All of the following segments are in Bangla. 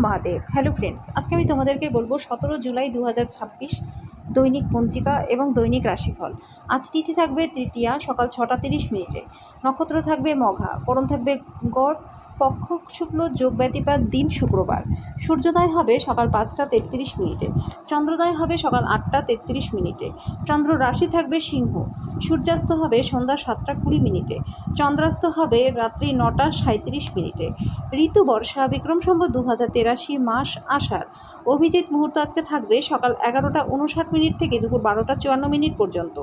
মহাদেব। হ্যালো ফ্রেন্ডস, আজকে আমি তোমাদেরকে বলবো 17 জুলাই 2026 দৈনিক পঞ্জিকা এবং দৈনিক রাশিফল। আজ তিথি থাকবে তৃতীয়া সকাল 6টা 30 মিনিটে, নক্ষত্র থাকবে মঘা, করণ থাকবে গড়, পক্ষ শুক্ল, যোগ ব্যতিপাত, দিন শুক্রবার। সূর্যোদয় হবে সকাল 5টা 33 মিনিটে, চন্দ্রোদয় হবে সকাল 8টা 33 মিনিটে। চন্দ্র রাশি থাকবে সিংহ, সূর্যাস্ত হবে সন্ধ্যা 7টা 20 মিনিটে, চন্দ্রাস্ত হবে রাত্রি 9টা 37 মিনিটে। ঋতু বর্ষা, বিক্রম সম্বত 2083, মাস আষাঢ়। অভিজিৎ মুহূর্ত আজকে থাকবে সকাল 11টা 59 মিনিট থেকে দুপুর 12টা 54 মিনিট পর্যন্ত।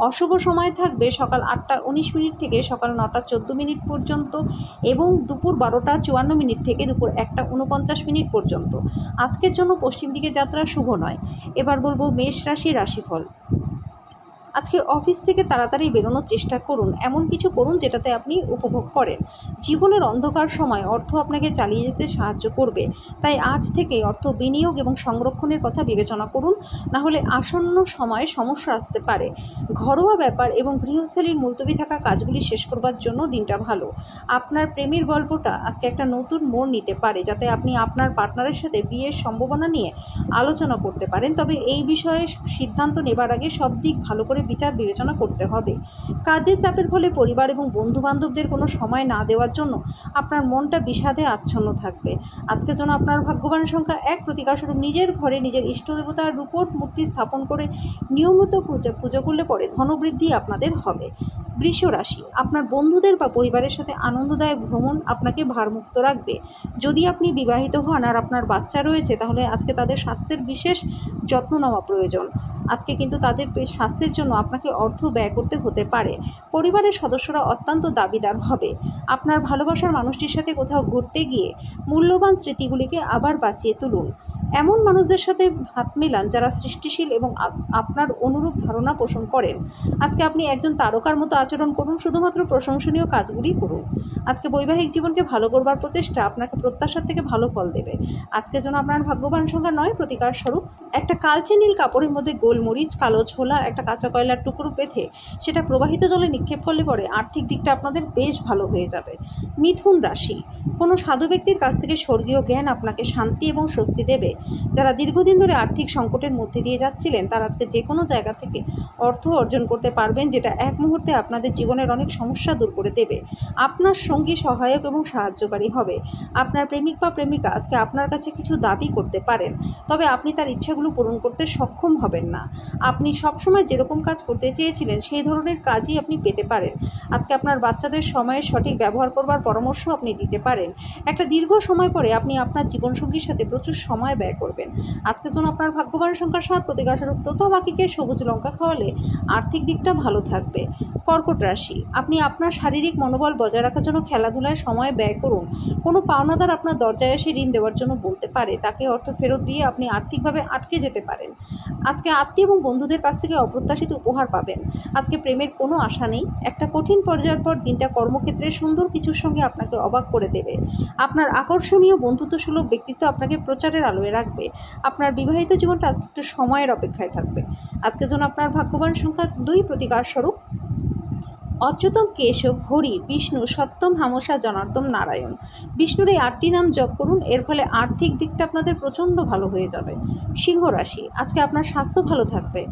অশুভ সময় থাকবে সকাল 8টা 19 মিনিট থেকে সকাল 9টা 14 মিনিট পর্যন্ত এবং দুপুর 12টা 54 মিনিট থেকে দুপুর 1টা 49 মিনিট পর্যন্ত। আজকের জন্য পশ্চিম দিকে যাত্রা শুভ নয়। এবার বলবো মেষ রাশি রাশিফল। আজকে অফিস থেকে তাড়াতাড়ি বেরোনোর চেষ্টা করুন, এমন কিছু করুন যেটাতে আপনি উপভোগ করেন। জীবনের অন্ধকার সময় অর্থ আপনাকে চালিয়ে যেতে সাহায্য করবে, তাই আজ থেকে অর্থ বিনিয়োগ এবং সংরক্ষণের কথা বিবেচনা করুন, না হলে আসন্ন সময়ে সমস্যা আসতে পারে। ঘরোয়া ব্যাপার এবং গৃহস্থালির মুলতবি থাকা কাজগুলি শেষ করবার জন্য দিনটা ভালো। আপনার প্রেমের গল্পটা আজকে একটা নতুন মোড় নিতে পারে, যাতে আপনি আপনার পার্টনারের সাথে বিয়ের সম্ভাবনা নিয়ে আলোচনা করতে পারেন। তবে এই বিষয়ে সিদ্ধান্ত নেবার আগে সব দিক ভালো করে বিচার বিবেচনা করতে হবে। কাজের চাপের ফলে পরিবার এবং বন্ধু বান্ধবদের কোনো সময় না দেওয়ার জন্য আপনার মনটা বিষাদে আচ্ছন্ন থাকবে। আজকের জন্য আপনার ভাগ্যবান সংখ্যা 1। প্রতিকারস্বরূপ নিজের ঘরে নিজের ইষ্ট দেবতার রূপোর মূর্তি স্থাপন করে নিয়মিত পুজো করলে পরে ধনবৃদ্ধি আপনাদের হবে। বৃষ রাশি, আপনার বন্ধুদের বা পরিবারের সাথে আনন্দদায়ক ভ্রমণ আপনাকে ভারমুক্ত রাখবে। যদি আপনি বিবাহিত হন আর আপনার বাচ্চা রয়েছে, তাহলে আজকে তাদের স্বাস্থ্যের বিশেষ যত্ন নেওয়া প্রয়োজন। আজকে কিন্তু তাদের স্বাস্থ্যের জন্য আপনাকে অর্থ ব্যয় করতে হতে পারে। পরিবারের সদস্যরা অত্যন্ত দাবিদার হবে। আপনার ভালোবাসার মানুষটির সাথে কোথাও ঘুরতে গিয়ে মূল্যবান স্মৃতিগুলিকে আবার বাঁচিয়ে তুলুন। এমন মানুষদের সাথে হাত মেলান যারা সৃষ্টিশীল এবং আপনার অনুরূপ ধারণা পোষণ করেন। আজকে আপনি একজন তারকার মতো আচরণ করুন, শুধুমাত্র প্রশংসনীয় কাজগুলি করুন। আজকে বৈবাহিক জীবনকে ভালো করবার প্রচেষ্টা আপনাকে প্রত্যাশার থেকে ভালো ফল দেবে। আজকের জন্য আপনার ভাগ্যবান সংখ্যা 9। প্রতিকার স্বরূপ একটা কালচে নীল কাপড়ের মধ্যে গোলমরিচ, কালো ছোলা, একটা কাঁচা কয়লার টুকরো বেঁধে সেটা প্রবাহিত জলে নিক্ষেপ করলে পরে আর্থিক দিকটা আপনাদের বেশ ভালো হয়ে যাবে। মিথুন রাশি, কোনো সাধু ব্যক্তির কাছ থেকে স্বর্গীয় জ্ঞান আপনাকে শান্তি এবং স্বস্তি দেবে। যারা দীর্ঘদিন ধরে আর্থিক সংকটের মধ্যে দিয়ে যাচ্ছিলেন, তারা আজকে যে কোনো জায়গা থেকে অর্থ অর্জন করতে পারবেন, যেটা এক মুহূর্তে আপনাদের জীবনের অনেক সমস্যা দূর করে দেবে। আপনার সঙ্গী সহায়ক এবং সাহায্যকারী হবে। আপনার প্রেমিক বা প্রেমিকা আজকে আপনার কাছে কিছু দাবি করতে পারেন, তবে আপনি তার ইচ্ছাগুলো পূরণ করতে সক্ষম হবেন না। আপনি সবসময় যেরকম কাজ করতে চেয়েছিলেন সেই ধরনের কাজই আপনি পেতে পারেন। আজকে আপনার বাচ্চাদের সময়ের সঠিক ব্যবহার করবার পরামর্শ আপনি দিতে পারেন। একটা দীর্ঘ সময় পরে আপনি আপনার জীবনসঙ্গীর সাথে প্রচুর সময় ব্যয় করবেন। আজকের জন্য আপনার ভাগ্যবান সংখ্যা 7। প্রতিকারস্বরূপ তোতা পাখিকে সবুজ লঙ্কা খাওয়ালে আর্থিক দিকটা ভালো থাকবে। কর্কট রাশি, আপনি আপনার শারীরিক মনোবল বজায় রাখার জন্য খেলাধুলায় সময় ব্যয় করুন। কোনো পাওনাদার আপনার দরজায় এসে ঋণ দেওয়ার জন্য বলতে পারে, তাকে অর্থ ফেরত দিয়ে আপনি আর্থিকভাবে আটকে যেতে পারেন। আজকে আত্মীয় এবং বন্ধুদের কাছ থেকে অপ্রত্যাশিত উপহার পাবেন। আজকে প্রেমের কোনো আশা নেই। একটা কঠিন পর্যায়ের পর দিনটা কর্মক্ষেত্রে সুন্দর কিছুর সঙ্গে আপনাকে অবাক করে দেবে। আপনার আকর্ষণীয় বন্ধুত্বসুলভ ব্যক্তিত্ব আপনাকে প্রচারের আলোয় রাখবে। আপনার বিবাহিত জীবনটা আজকে একটু সময়ের অপেক্ষায় থাকবে। আজকের জন্য আপনার ভাগ্যবান সংখ্যা 2। প্রতিকার স্বরূপ অচ্যুতম, কেশব, হরি, বিষ্ণু, সত্যম, হামসা, জনার্দন, নারায়ণ। বিষ্ণুর এই 8টি নাম জপ করুন, এর ফলে আর্থিক দিকটা আপনাদের প্রচণ্ড ভালো হয়ে যাবে। সিংহ রাশি, আজকে আপনার স্বাস্থ্য ভালো থাকবে।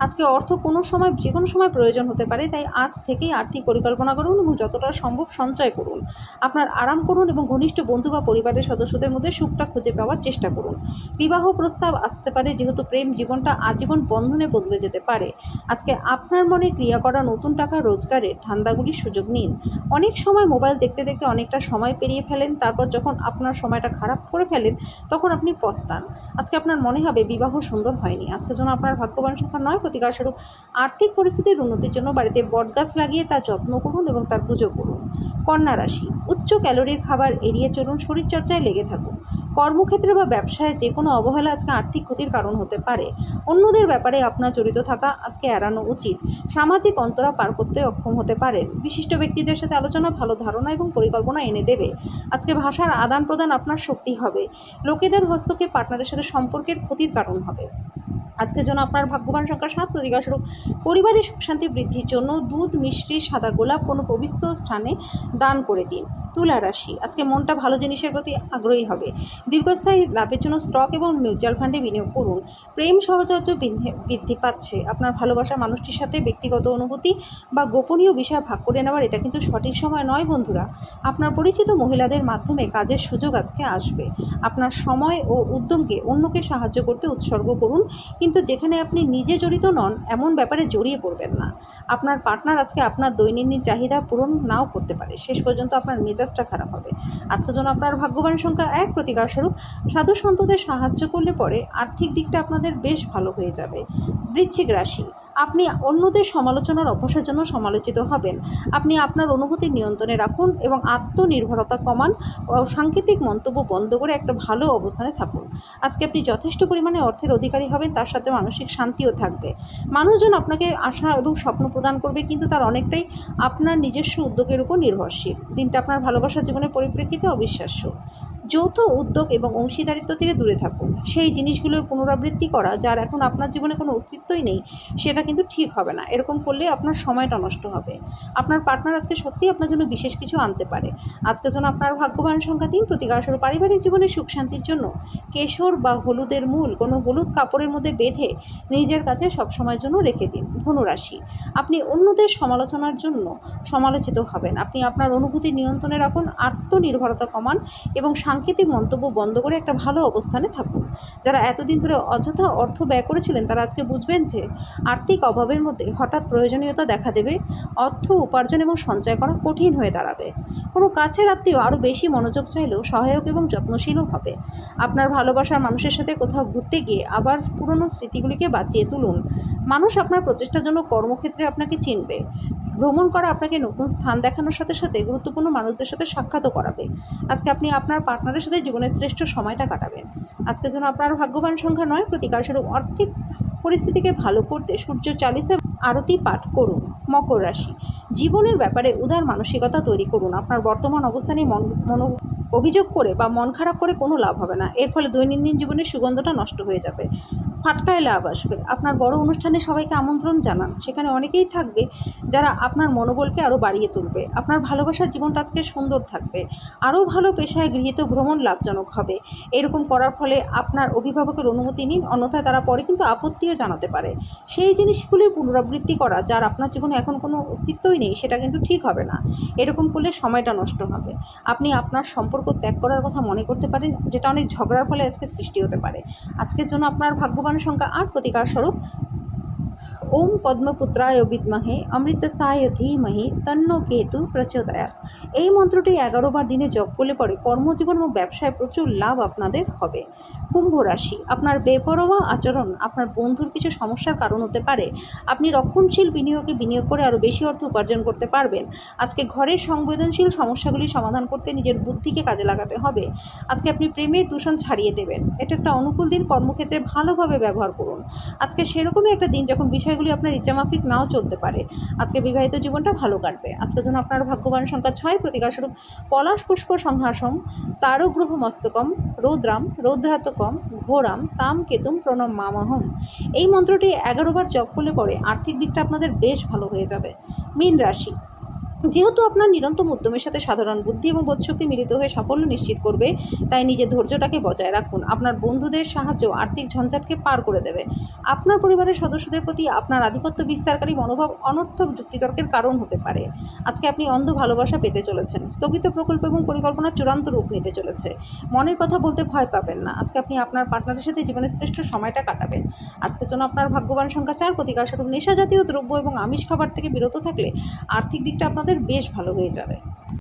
আজকে অর্থ কোনো সময় যে কোনো সময় প্রয়োজন হতে পারে, তাই আজ থেকেই আর্থিক পরিকল্পনা করুন এবং যতটা সম্ভব সঞ্চয় করুন। আপনার আরাম করুন এবং ঘনিষ্ঠ বন্ধু বা পরিবারের সদস্যদের মধ্যে সুখটা খুঁজে পাওয়ার চেষ্টা করুন। বিবাহ প্রস্তাব আসতে পারে, যেহেতু প্রেম জীবনটা আজীবন বন্ধনে বদলে যেতে পারে। আজকে আপনার মনে ক্রিয়া করা নতুন টাকা রোজগারের ধান্দাগুলির সুযোগ নিন। অনেক সময় মোবাইল দেখতে দেখতে অনেকটা সময় পেরিয়ে ফেলেন, তারপর যখন আপনার সময়টা খারাপ করে ফেলেন তখন আপনি পস্তান। আজকে আপনার মনে হবে বিবাহ সুন্দর হয়নি। আজকের জন্য আপনার ভাগ্যবান সংখ্যা 9। প্রতিকারস্বরূপ আর্থিক পরিস্থিতির উন্নতির জন্য বাড়িতে বটগাছ লাগিয়ে তার যত্ন করুন এবং তার পুজো করুন। কন্যা রাশি, উচ্চ ক্যালোরির খাবার এড়িয়ে চলুন, শরীরচর্চায় লেগে থাকুন। কর্মক্ষেত্রে বা ব্যবসায় যে কোনো অবহেলা আজকে আর্থিক ক্ষতির কারণ হতে পারে। অন্যদের ব্যাপারে আপনার জড়িত থাকা আজকে এড়ানো উচিত। সামাজিক অন্তরা পার করতে অক্ষম হতে পারেন। বিশিষ্ট ব্যক্তিদের সাথে আলোচনা ভালো ধারণা এবং পরিকল্পনা এনে দেবে। আজকে ভাষার আদান প্রদান আপনার শক্তি হবে। লোকেদের হস্তক্ষেপ পার্টনারের সাথে সম্পর্কের ক্ষতির কারণ হবে। আজকের জন্য আপনার ভাগ্যবান সংখ্যা 7, প্রতিকারস্বরূপ পরিবারের সুখ শান্তি বৃদ্ধির জন্য দুধ, মিষ্টি, সাদা গোলাপ কোনো পবিত্র স্থানে দান করে দিন। তুলা রাশি, আজকে মনটা ভালো জিনিসের প্রতি আগ্রহী হবে। দীর্ঘস্থায়ী লাভের জন্য স্টক এবং মিউচুয়াল ফান্ডে বিনিয়োগ করুন। প্রেম সহচর্য বৃদ্ধি পাচ্ছে। আপনার ভালোবাসার মানুষটির সাথে ব্যক্তিগত অনুভূতি বা গোপনীয় বিষয় ভাগ করে নেওয়ার এটা কিন্তু সঠিক সময় নয় বন্ধুরা। আপনার পরিচিত মহিলাদের মাধ্যমে কাজের সুযোগ আজকে আসবে। আপনার সময় ও উদ্যমকে অন্যকে সাহায্য করতে উৎসর্গ করুন, কিন্তু যেখানে আপনি নিজে জড়িত নন এমন ব্যাপারে জড়িয়ে পড়বেন না। আপনার পার্টনার আজকে আপনার দৈনন্দিন চাহিদা পূরণ নাও করতে পারে, শেষ পর্যন্ত আপনার মেজাজটা খারাপ হবে। আজকের জন্য আপনার ভাগ্যবান সংখ্যা 1, প্রতিকারস্বরূপ সাধু সন্তদের সাহায্য করলে পরে আর্থিক দিকটা আপনাদের বেশ ভালো হয়ে যাবে। বৃশ্চিক রাশি, আপনি অন্যদের সমালোচনার অভ্যাসের জন্য সমালোচিত হবেন। আপনি আপনার অনুভূতি নিয়ন্ত্রণে রাখুন এবং আত্মনির্ভরতা কমান ও সাংকেতিক মন্তব্য বন্ধ করে একটা ভালো অবস্থানে থাকুন। আজকে আপনি যথেষ্ট পরিমাণে অর্থের অধিকারী হবেন, তার সাথে মানসিক শান্তিও থাকবে। মানুষজন আপনাকে আশা এবং স্বপ্ন প্রদান করবে, কিন্তু তার অনেকটাই আপনার নিজস্ব উদ্যোগের উপর নির্ভরশীল। দিনটা আপনার ভালোবাসার জীবনের পরিপ্রেক্ষিতে অবিশ্বাস্য। যৌথ উদ্যোগ এবং অংশীদারিত্ব থেকে দূরে থাকুন। সেই জিনিসগুলোর পুনরাবৃত্তি করা যার এখন আপনার জীবনে কোনো অস্তিত্বই নেই, সেটা কিন্তু ঠিক হবে না। এরকম করলে আপনার সময়টা নষ্ট হবে। আপনার পার্টনার আজকে সত্যিই আপনার জন্য বিশেষ কিছু আনতে পারে। আজকের জন্য আপনার ভাগ্যবান সংখ্যা 3, প্রতিকারস্বরূপ পারিবারিক জীবনে সুখ শান্তির জন্য কেশর বা হলুদের মূল কোনো হলুদ কাপড়ের মধ্যে বেঁধে নিজের কাছে সবসময়ের জন্য রেখে দিন। ধনুরাশি, আপনি অন্যদের সমালোচনার জন্য সমালোচিত হবেন। আপনি আপনার অনুভূতি নিয়ন্ত্রণে রাখুন, আত্মনির্ভরতা কমান এবং সাংকেতিক মন্তব্য বন্ধ করে একটা ভালো অবস্থানে থাকুন। যারা এতদিন ধরে অযথা অর্থ ব্যয় করেছিলেন তারা আজকে বুঝবেন যে আর্থিক অভাবের মধ্যে হঠাৎ প্রয়োজনীয়তা দেখা দেবে। অর্থ উপার্জন এবং সঞ্চয় করা কঠিন হয়ে দাঁড়াবে। কোনো কাছের আত্মীয় আরও বেশি মনোযোগ চাইলেও সহায়ক এবং যত্নশীলও হবে। আপনার ভালোবাসার মানুষের সাথে কোথাও ঘুরতে গিয়ে আবার পুরনো স্মৃতিগুলিকে বাঁচিয়ে তুলুন। মানুষ আপনার প্রচেষ্টার জন্য কর্মক্ষেত্রে আপনাকে চিনবে। ভ্রমণ করা আপনাকে নতুন স্থান দেখানোর সাথে সাথে গুরুত্বপূর্ণ মানুষদের সাথে সাক্ষাৎও করাবে। আজকে আপনি আপনার পার্টনারের সাথে জীবনের শ্রেষ্ঠ সময়টা কাটাবেন। আজকের জন্য আপনার ভাগ্যবান সংখ্যা 9, প্রতিকারস্বরূপ আর্থিক পরিস্থিতিকে ভালো করতে সূর্য চালিতে আরতি পাঠ করুন। মকর রাশি, জীবনের ব্যাপারে উদার মানসিকতা তৈরি করুন। আপনার বর্তমান অবস্থানে মন অভিযোগ করে বা মন খারাপ করে কোনো লাভ হবে না। এর ফলে দৈনন্দিন জীবনের সুগন্ধটা নষ্ট হয়ে যাবে, ফাটকায় লাভ আসবে। আপনার বড় অনুষ্ঠানে সবাইকে আমন্ত্রণ জানান, সেখানে অনেকেই থাকবে যারা আপনার মনোবলকে আরও বাড়িয়ে তুলবে। আপনার ভালোবাসার জীবনটা আজকে সুন্দর থাকবে। আরও ভালো পেশায় গৃহীত ভ্রমণ লাভজনক হবে। এরকম করার ফলে আপনার অভিভাবকের অনুমতি নিন, অন্যথায় তারা পরে কিন্তু আপত্তিও জানাতে পারে। সেই জিনিসগুলির পুনরাবৃত্তি করা যার আপনার জীবনে এখন কোনো অস্তিত্বই নেই, সেটা কিন্তু ঠিক হবে না। এরকম করলে সময়টা নষ্ট হবে। আপনি আপনার সম্পর্ক ত্যাগ করার কথা মনে করতে পারেন, যেটা অনেক ঝগড়ার ফলে আজকে সৃষ্টি হতে পারে। আজকের জন্য আপনার ভাগ্যবান সংখ্যা 8, প্রতিকারস্বরূপ ওম পদ্মপুত্রায় বিদ্মহে অমৃতসায় ধীমহি তন্ন কেতু প্রচোদয়াৎ। এই মন্ত্রটি 11 বার দিনে জপ করলে পরে কর্মজীবন এবং ব্যবসায় প্রচুর লাভ আপনাদের হবে। কুম্ভ রাশি, আপনার বেপরোয়া আচরণ আপনার বন্ধুর কিছু সমস্যার কারণ হতে পারে। আপনি রক্ষণশীল বিনিয়োগে বিনিয়োগ করে আরও বেশি অর্থ উপার্জন করতে পারবেন। আজকে ঘরের সংবেদনশীল সমস্যাগুলি সমাধান করতে নিজের বুদ্ধিকে কাজে লাগাতে হবে। আজকে আপনি প্রেমের দূষণ ছাড়িয়ে দেবেন। এটা একটা অনুকূল দিন, কর্মক্ষেত্রে ভালোভাবে ব্যবহার করুন। আজকে সেরকমই একটা দিন যখন বিষয়গুলি আপনার ইচ্ছামাফিক নাও চলতে পারে। আজকে বিবাহিত জীবনটা ভালো কাটবে। আজকের জন্য আপনার ভাগ্যবান সংখ্যা 6, প্রতিকারস্বরূপ পলাশ পুষ্প সংহাসম তারগ্রহ মস্তকম রৌদ্রাম রৌদ্রাতকম ঘোরাম তাম কেতুম প্রণম মামহম। এই মন্ত্রটি 11 বার জপ করলে পরে আর্থিক দিকটা আপনাদের বেশ ভালো হয়ে যাবে। মীন রাশি, যেহেতু আপনার নিরন্তর উদ্যমের সাথে সাধারণ বুদ্ধি এবং বোধশক্তি মিলিত হয়ে সাফল্য নিশ্চিত করবে, তাই নিজের ধৈর্যটাকে বজায় রাখুন। আপনার বন্ধুদের সাহায্য আর্থিক ঝঞ্ঝাটকে পার করে দেবে। আপনার পরিবারের সদস্যদের প্রতি আপনার আধিপত্য বিস্তারকারী মনোভাব অনর্থক যুক্তিতর্কের কারণ হতে পারে। আজকে আপনি অন্ধ ভালোবাসা পেতে চলেছেন। স্থগিত প্রকল্প এবং পরিকল্পনা চূড়ান্ত রূপ নিতে চলেছে। মনের কথা বলতে ভয় পাবেন না। আজকে আপনি আপনার পার্টনারের সাথে জীবনের শ্রেষ্ঠ সময়টা কাটাবেন। আজকের জন্য আপনার ভাগ্যবান সংখ্যা 4, প্রতিকারস্বরূপ নেশা জাতীয় দ্রব্য এবং আমিষ খাবার থেকে বিরত থাকলে আর্থিক দিকটা আপনাদের বেশ ভালো হয়ে যাবে।